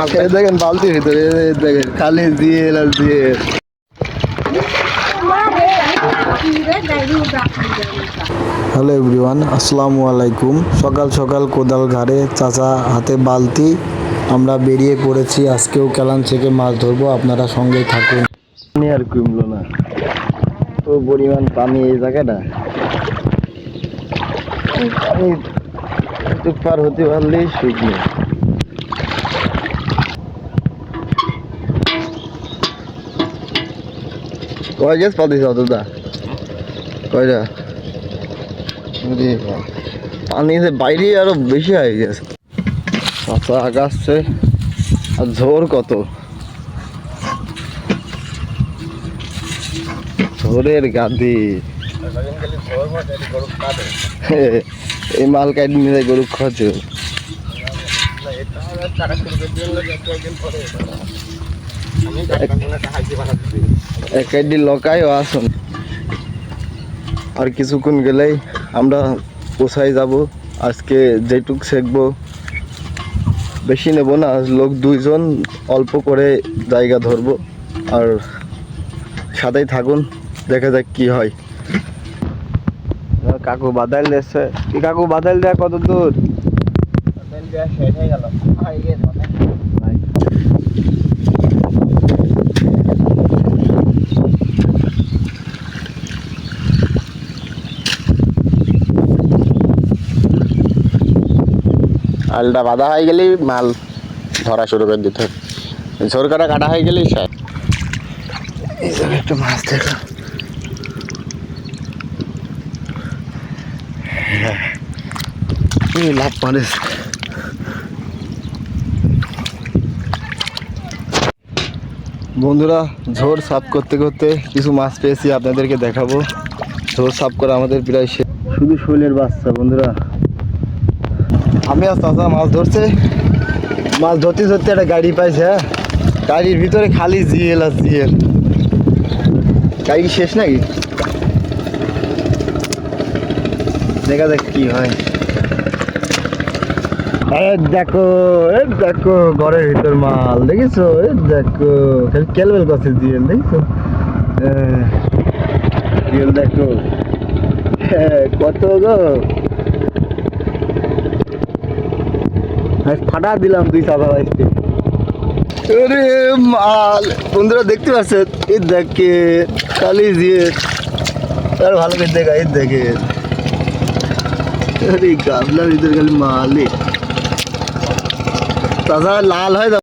দেখেন বালতির ভিতরে দেখেন খালি জিএল আর জিএল। হ্যালো এভরিওয়ান, আসসালামু আলাইকুম। সকাল সকাল কোদাল ঘাড়ে, চাচা হাতে বালতি, আমরা বেরিয়ে পড়েছি। আজকেও কেলান থেকে মাছ ধরবো, আপনারা সঙ্গে থাকুন। পানি আর কমলো না, তো পরিমাণ পানি এই জায়গাটা। পানি পার হতে পারলেই শুকনো। কয় গেছ পাতিস অতটা? কয়টা? পানি বাইরে আরো বেশি হয়ে গেছে। আচ্ছা আগাচ্ছে আর ঝোর কত, ঝোরের গাদি। এই মাল কাটি নিয়ে গরু খাচ্ছে। এক কাটি লকাইও আসুন, আর কিছুক্ষণ গেলেই আমরা পোষায় যাব। আজকে যেটুক শেখবো, বেশি নেব না, লোক দুইজন, অল্প করে জায়গা ধরবো। আর সাথেই থাকুন, দেখা যাক কি হয়। কাকু বাদাইল দিচ্ছে কি? কাকু বাদাইল দেয়া কত দূর? শেষ হয়ে গেল। আলটা বাঁধা হয়ে গেলেই মাল ধরা শুরু করে দিতে হবে। ঝোর কাটা হয়ে গেলেই শেষ। এই জায়গায় একটা মাছ দেখা, লাভ মানে। বন্ধুরা, ঝোর সাফ করতে করতে কিছু মাছ পেয়েছি, আপনাদেরকে দেখাবো। ঝোর সাফ করা আমাদের প্রায় শেষ। শুধু শৈলের বাচ্চা বন্ধুরা। আমি আর চাচা মাছ ধরছে, মাছ ধরতে ধরতে একটা গাড়ি পাইছে। হ্যাঁ, গাড়ির ভিতরে খালি জিএল আর জিএল। গাড়ি শেষ নাকি? দেখা যাক কি হয়। দেখো দেখো, ঘরের ভিতর মাল দেখেছো? দেখো খালি কেলবেল করছে জিএল, দেখছো? জিএল দেখো কত গো, ফাটা দিলাম দুই চাপা বাইতে। আরে মাল বন্ধুরা দেখতে পাচ্ছেন, এই দেখে খালি জিএল। আর ভালো করে দেখা, এই দেখে গাবলার ভিতরে খালি মালই। তাছাড়া লাল হয়।